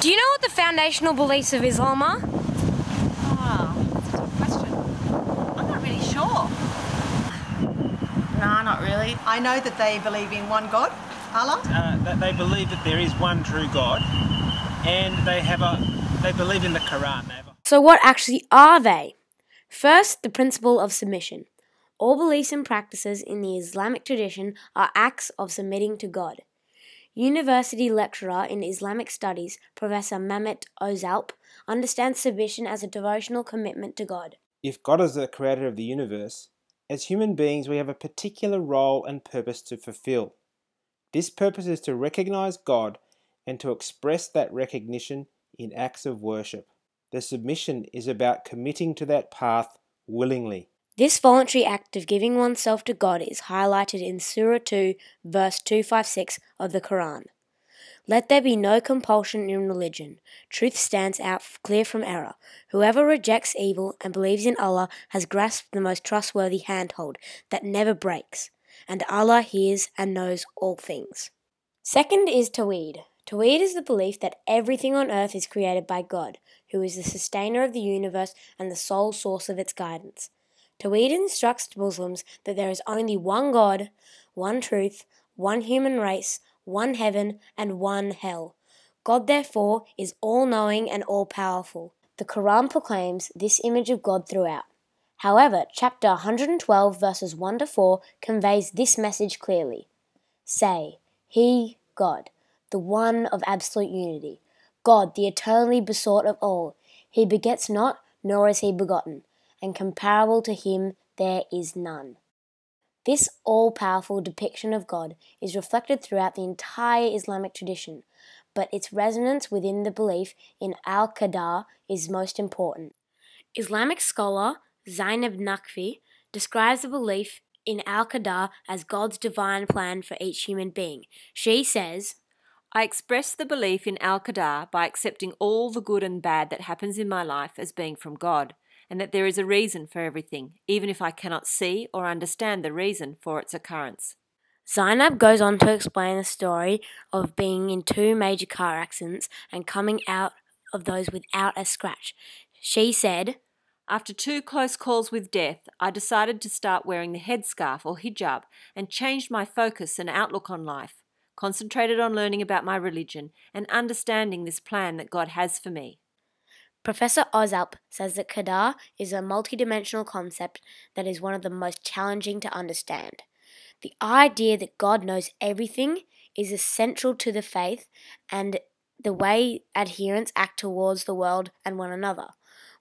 Do you know what the foundational beliefs of Islam are? Oh, that's a tough question. I'm not really sure. No, not really. I know that they believe in one God, Allah. That they believe that there is one true God, and they believe in the Quran. So what actually are they? First, the principle of submission. All beliefs and practices in the Islamic tradition are acts of submitting to God. University lecturer in Islamic studies, Professor Mehmet Özalp, understands submission as a devotional commitment to God. If God is the creator of the universe, as human beings we have a particular role and purpose to fulfill. This purpose is to recognize God and to express that recognition in acts of worship. The submission is about committing to that path willingly. This voluntary act of giving oneself to God is highlighted in Surah 2, verse 256 of the Quran. Let there be no compulsion in religion. Truth stands out clear from error. Whoever rejects evil and believes in Allah has grasped the most trustworthy handhold that never breaks, and Allah hears and knows all things. Second is Tawheed. Tawheed is the belief that everything on earth is created by God, who is the sustainer of the universe and the sole source of its guidance. Tawheed instructs Muslims that there is only one God, one truth, one human race, one heaven, and one hell. God, therefore, is all-knowing and all-powerful. The Quran proclaims this image of God throughout. However, chapter 112, verses 1 to 4, conveys this message clearly. Say, He, God, the one of absolute unity, God, the eternally besought of all. He begets not, nor is he begotten, and comparable to him there is none. This all-powerful depiction of God is reflected throughout the entire Islamic tradition, but its resonance within the belief in Al-Qadar is most important. Islamic scholar Zainab Naqvi describes the belief in Al-Qadar as God's divine plan for each human being. She says, I express the belief in Al-Qadar by accepting all the good and bad that happens in my life as being from God, and that there is a reason for everything, even if I cannot see or understand the reason for its occurrence. Zainab goes on to explain the story of being in 2 major car accidents and coming out of those without a scratch. She said, After 2 close calls with death, I decided to start wearing the headscarf or hijab and changed my focus and outlook on life, concentrated on learning about my religion and understanding this plan that God has for me. Professor Özalp says that Qadar is a multidimensional concept that is one of the most challenging to understand. The idea that God knows everything is essential to the faith and the way adherents act towards the world and one another.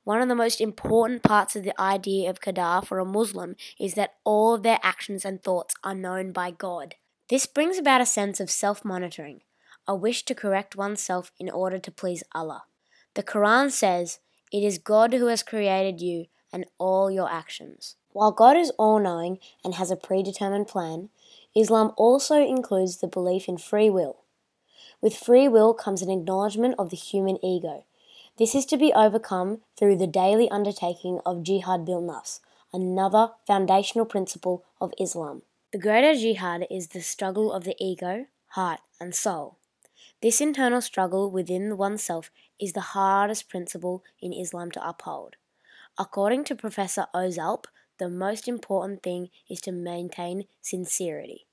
One of the most important parts of the idea of Qadar for a Muslim is that all of their actions and thoughts are known by God. This brings about a sense of self-monitoring, a wish to correct oneself in order to please Allah. The Quran says, It is God who has created you and all your actions. While God is all-knowing and has a predetermined plan, Islam also includes the belief in free will. With free will comes an acknowledgement of the human ego. This is to be overcome through the daily undertaking of jihad bil nafs, another foundational principle of Islam. The greater jihad is the struggle of the ego, heart, and soul. This internal struggle within oneself is the hardest principle in Islam to uphold. According to Professor Özalp, the most important thing is to maintain sincerity.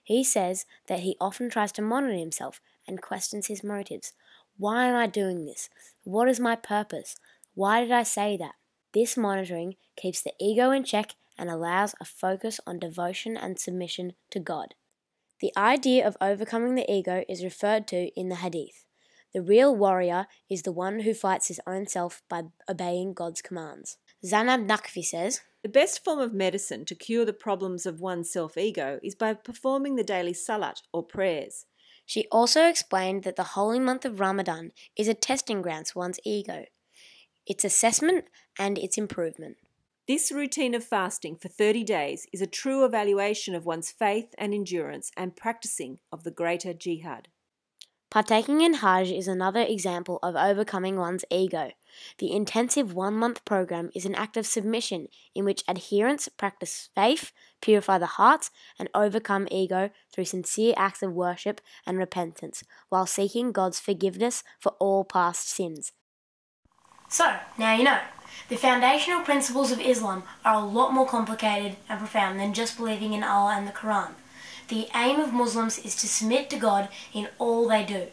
He says that he often tries to monitor himself and questions his motives. Why am I doing this? What is my purpose? Why did I say that? This monitoring keeps the ego in check and allows a focus on devotion and submission to God. The idea of overcoming the ego is referred to in the Hadith. The real warrior is the one who fights his own self by obeying God's commands. Zainab Naqvi says, The best form of medicine to cure the problems of one's self-ego is by performing the daily salat or prayers. She also explained that the holy month of Ramadan is a testing ground for one's ego, its assessment and its improvement. This routine of fasting for 30 days is a true evaluation of one's faith and endurance and practicing of the greater jihad. Partaking in Hajj is another example of overcoming one's ego. The intensive 1-month program is an act of submission in which adherents practice faith, purify the hearts, and overcome ego through sincere acts of worship and repentance, while seeking God's forgiveness for all past sins. So, now you know. The foundational principles of Islam are a lot more complicated and profound than just believing in Allah and the Quran. The aim of Muslims is to submit to God in all they do.